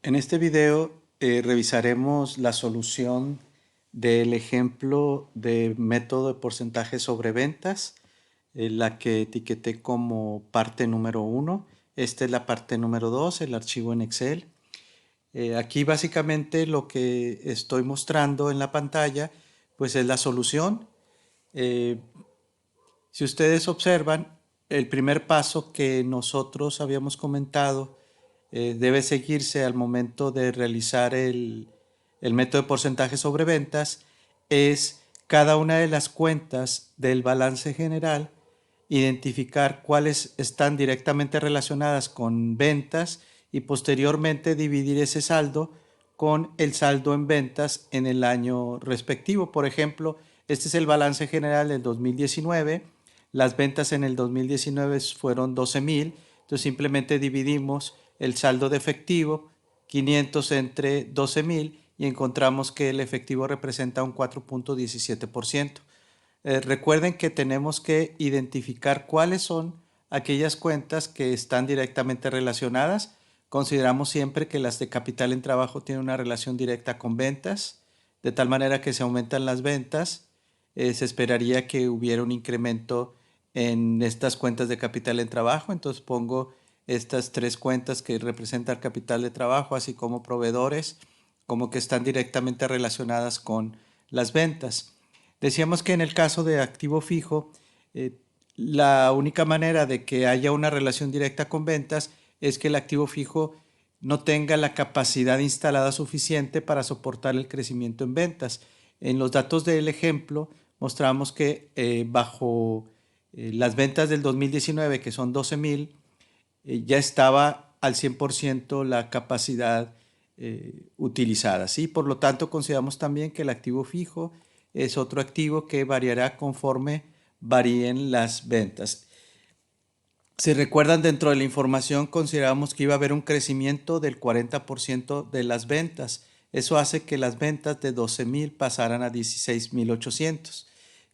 En este video revisaremos la solución del ejemplo de método de porcentaje sobre ventas, la que etiqueté como parte número 1. Esta es la parte número 2, el archivo en Excel. Aquí básicamente lo que estoy mostrando en la pantalla pues es la solución. Eh, si ustedes observan, el primer paso que nosotros habíamos comentado debe seguirse al momento de realizar el método de porcentaje sobre ventas es cada una de las cuentas del balance general, identificar cuáles están directamente relacionadas con ventas y posteriormente dividir ese saldo con el saldo en ventas en el año respectivo. Por ejemplo, este es el balance general del 2019. Las ventas en el 2019 fueron 12,000. Entonces simplemente dividimos el saldo de efectivo, 500 entre 12,000, y encontramos que el efectivo representa un 4.17%. Recuerden que tenemos que identificar cuáles son aquellas cuentas que están directamente relacionadas. Consideramos siempre que las de capital en trabajo tienen una relación directa con ventas, de tal manera que si aumentan las ventas, se esperaría que hubiera un incremento en estas cuentas de capital en trabajo. Entonces pongo estas tres cuentas que representan capital de trabajo, así como proveedores, como que están directamente relacionadas con las ventas. Decíamos que en el caso de activo fijo, la única manera de que haya una relación directa con ventas es que el activo fijo no tenga la capacidad instalada suficiente para soportar el crecimiento en ventas. En los datos del ejemplo mostramos que bajo las ventas del 2019, que son 12,000, ya estaba al 100% la capacidad utilizada, ¿sí? Por lo tanto, consideramos también que el activo fijo es otro activo que variará conforme varíen las ventas. Si recuerdan, dentro de la información consideramos que iba a haber un crecimiento del 40% de las ventas. Eso hace que las ventas de 12,000 pasaran a 16,800.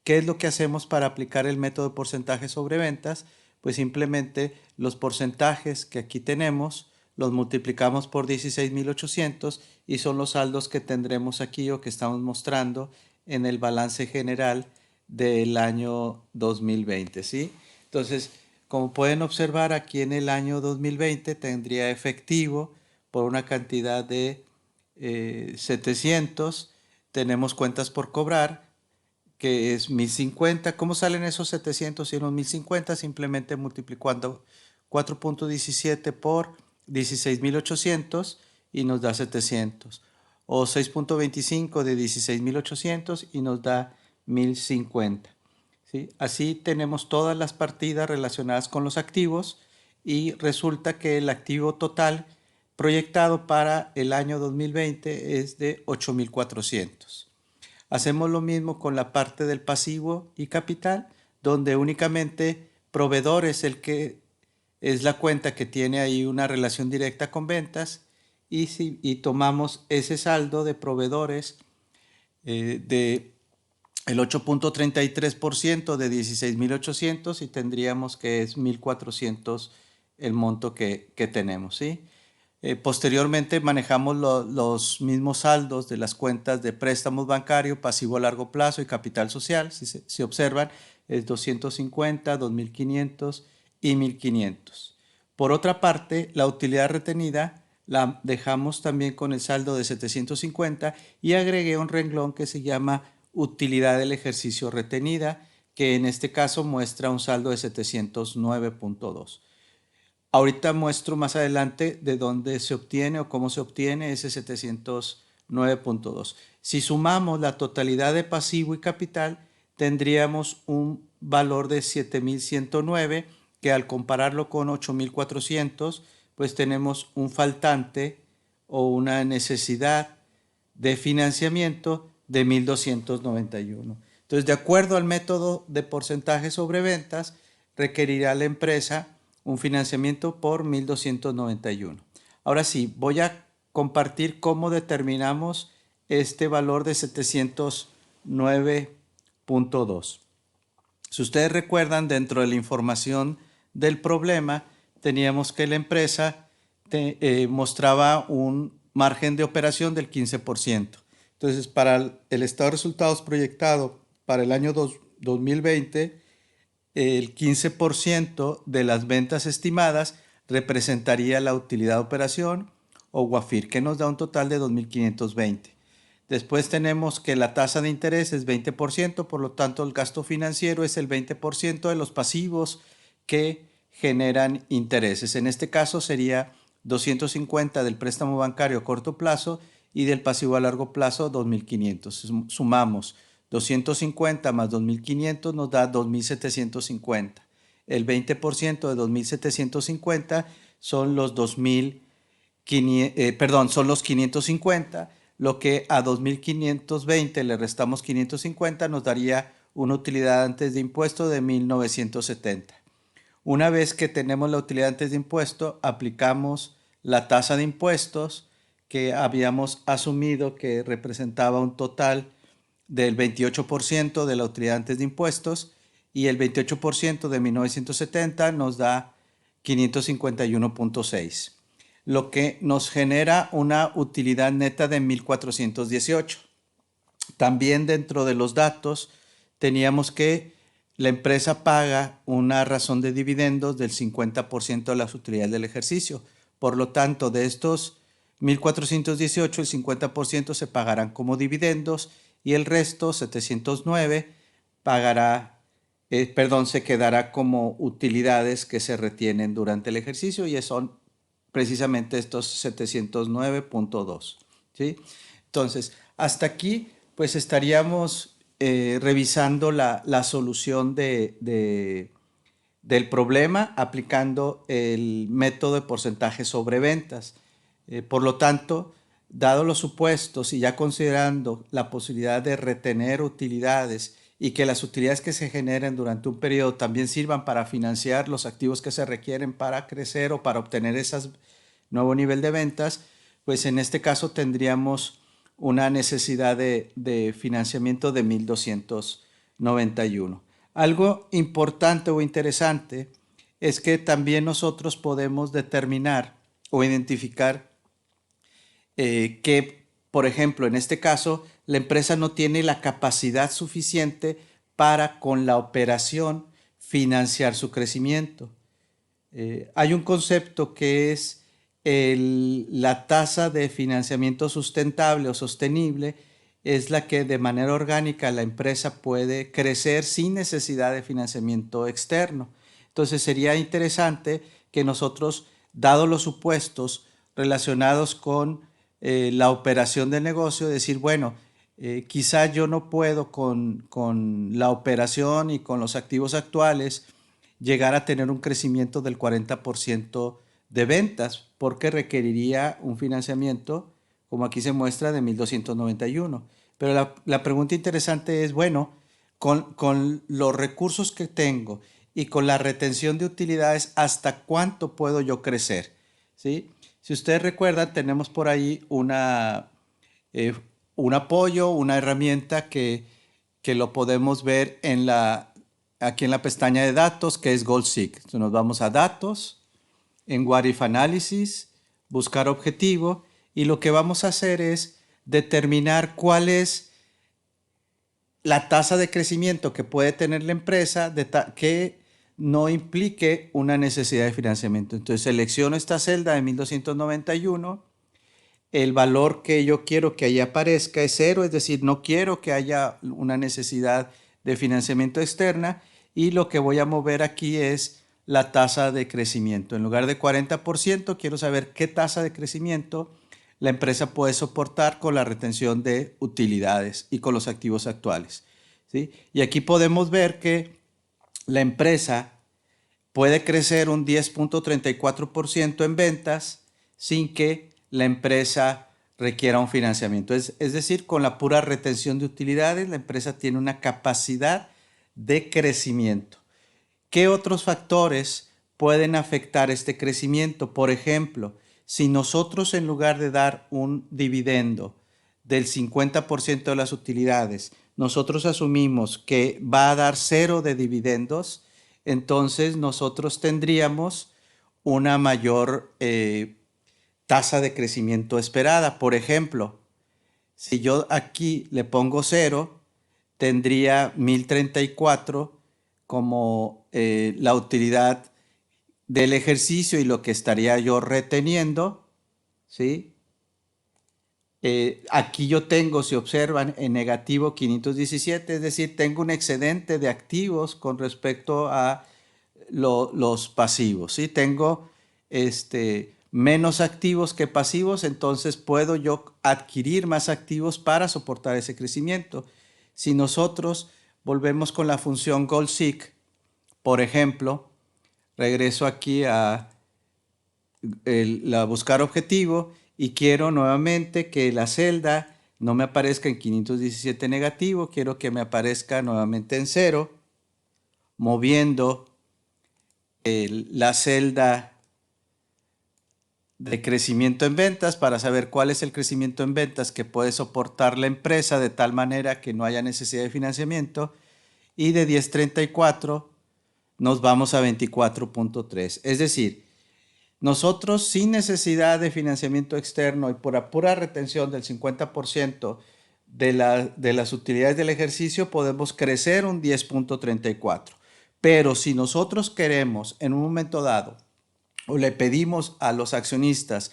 ¿Qué es lo que hacemos para aplicar el método de porcentaje sobre ventas? Pues simplemente los porcentajes que aquí tenemos los multiplicamos por 16,800 y son los saldos que tendremos aquí o que estamos mostrando en el balance general del año 2020, ¿sí? Entonces, como pueden observar, aquí en el año 2020 tendría efectivo por una cantidad de 700. Tenemos cuentas por cobrar, que es 1050. ¿Cómo salen esos 700 y unos 1050? Simplemente multiplicando 4.17 por 16,800 y nos da 700. O 6.25 de 16,800 y nos da 1050. ¿Sí? Así tenemos todas las partidas relacionadas con los activos y resulta que el activo total proyectado para el año 2020 es de 8,400. Hacemos lo mismo con la parte del pasivo y capital, donde únicamente proveedor es el que es la cuenta que tiene ahí una relación directa con ventas, y tomamos ese saldo de proveedores de el 8.33% de 16,800 y tendríamos que es 1,400 el monto que tenemos, ¿sí? Posteriormente manejamos los mismos saldos de las cuentas de préstamos bancarios, pasivo a largo plazo y capital social. Si observan, es 250, 2,500 y 1,500. Por otra parte, la utilidad retenida la dejamos también con el saldo de 750 y agregué un renglón que se llama utilidad del ejercicio retenida, que en este caso muestra un saldo de 709.2. Ahorita muestro más adelante de dónde se obtiene o cómo se obtiene ese 709.2. Si sumamos la totalidad de pasivo y capital, tendríamos un valor de 7,109, que al compararlo con 8,400, pues tenemos un faltante o una necesidad de financiamiento de 1,291. Entonces, de acuerdo al método de porcentaje sobre ventas, requerirá la empresa un financiamiento por 1,291. Ahora sí, voy a compartir cómo determinamos este valor de 709.2. Si ustedes recuerdan, dentro de la información del problema, teníamos que la empresa mostraba un margen de operación del 15%. Entonces, para el estado de resultados proyectado para el año 2020, el 15% de las ventas estimadas representaría la utilidad de operación o WAFIR, que nos da un total de 2.520. Después tenemos que la tasa de interés es 20%, por lo tanto el gasto financiero es el 20% de los pasivos que generan intereses. En este caso sería 250 del préstamo bancario a corto plazo y del pasivo a largo plazo 2.500. Sumamos 250 más 2.500 nos da 2.750. El 20% de 2.750 son los 550, lo que a 2.520 le restamos 550 nos daría una utilidad antes de impuesto de 1.970. Una vez que tenemos la utilidad antes de impuesto, aplicamos la tasa de impuestos que habíamos asumido que representaba un total del 28% de la utilidad antes de impuestos, y el 28% de 1970 nos da 551.6, lo que nos genera una utilidad neta de 1.418. También dentro de los datos teníamos que la empresa paga una razón de dividendos del 50% de las utilidades del ejercicio. Por lo tanto, de estos 1.418, el 50% se pagarán como dividendos y el resto, 709, se quedará como utilidades que se retienen durante el ejercicio, y son precisamente estos 709.2. ¿Sí? Entonces, hasta aquí pues estaríamos revisando la solución del problema aplicando el método de porcentaje sobre ventas. Por lo tanto, dado los supuestos y ya considerando la posibilidad de retener utilidades y que las utilidades que se generen durante un periodo también sirvan para financiar los activos que se requieren para crecer o para obtener ese nuevo nivel de ventas, pues en este caso tendríamos una necesidad de financiamiento de 1.291. Algo importante o interesante es que también nosotros podemos determinar o identificar que, por ejemplo, en este caso, la empresa no tiene la capacidad suficiente para, con la operación, financiar su crecimiento. Hay un concepto que es la tasa de financiamiento sustentable o sostenible, es la que de manera orgánica la empresa puede crecer sin necesidad de financiamiento externo. Entonces sería interesante que nosotros, dado los supuestos relacionados con la operación del negocio, decir, bueno, quizá yo no puedo con la operación y con los activos actuales llegar a tener un crecimiento del 40% de ventas, porque requeriría un financiamiento, como aquí se muestra, de 1.291. Pero la pregunta interesante es, bueno, con los recursos que tengo y con la retención de utilidades, ¿hasta cuánto puedo yo crecer? ¿Sí? Si ustedes recuerdan, tenemos por ahí un apoyo, una herramienta que lo podemos ver aquí en la pestaña de datos, que es GoalSeek. Entonces nos vamos a datos, en What If Analysis, buscar objetivo, y lo que vamos a hacer es determinar cuál es la tasa de crecimiento que puede tener la empresa que no implique una necesidad de financiamiento. Entonces selecciono esta celda de 1.291, el valor que yo quiero que ahí aparezca es 0, es decir, no quiero que haya una necesidad de financiamiento externa, y lo que voy a mover aquí es la tasa de crecimiento. En lugar de 40%, quiero saber qué tasa de crecimiento la empresa puede soportar con la retención de utilidades y con los activos actuales. ¿Sí? Y aquí podemos ver que la empresa puede crecer un 10.34% en ventas sin que la empresa requiera un financiamiento. Es decir, con la pura retención de utilidades, la empresa tiene una capacidad de crecimiento. ¿Qué otros factores pueden afectar este crecimiento? Por ejemplo, si nosotros, en lugar de dar un dividendo del 50% de las utilidades, nosotros asumimos que va a dar 0 de dividendos, entonces nosotros tendríamos una mayor tasa de crecimiento esperada. Por ejemplo, si yo aquí le pongo 0, tendría 1034 como la utilidad del ejercicio y lo que estaría yo reteniendo, ¿sí? Aquí yo tengo, si observan, en negativo 517, es decir, tengo un excedente de activos con respecto a los pasivos, ¿sí? Tengo menos activos que pasivos, entonces puedo yo adquirir más activos para soportar ese crecimiento. Si nosotros volvemos con la función goal-seek, por ejemplo, regreso aquí a la buscar objetivo y quiero nuevamente que la celda no me aparezca en 517 negativo, quiero que me aparezca nuevamente en 0, moviendo la celda de crecimiento en ventas para saber cuál es el crecimiento en ventas que puede soportar la empresa de tal manera que no haya necesidad de financiamiento, y de 1034 nos vamos a 24.3. Es decir, nosotros sin necesidad de financiamiento externo y por pura retención del 50% de las utilidades del ejercicio podemos crecer un 10.34. Pero si nosotros queremos en un momento dado o le pedimos a los accionistas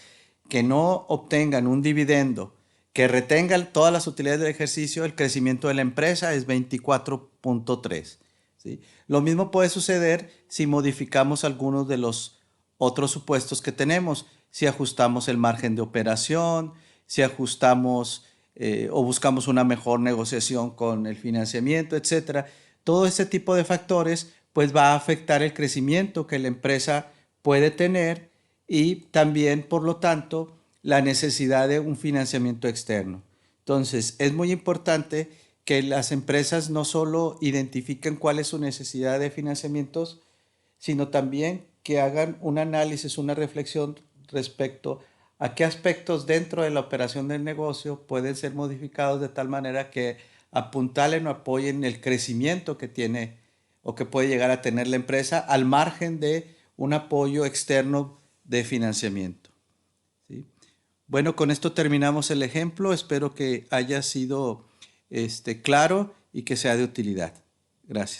que no obtengan un dividendo, que retengan todas las utilidades del ejercicio, el crecimiento de la empresa es 24.3. ¿Sí? Lo mismo puede suceder si modificamos algunos de los otros supuestos que tenemos, si ajustamos el margen de operación, si ajustamos o buscamos una mejor negociación con el financiamiento, etcétera. Todo ese tipo de factores pues va a afectar el crecimiento que la empresa puede tener y también, por lo tanto, la necesidad de un financiamiento externo. Entonces, es muy importante que las empresas no solo identifiquen cuál es su necesidad de financiamientos, sino también que hagan un análisis, una reflexión respecto a qué aspectos dentro de la operación del negocio pueden ser modificados de tal manera que apuntalen o apoyen el crecimiento que tiene o que puede llegar a tener la empresa al margen de un apoyo externo de financiamiento. ¿Sí? Bueno, con esto terminamos el ejemplo. Espero que haya sido claro y que sea de utilidad. Gracias.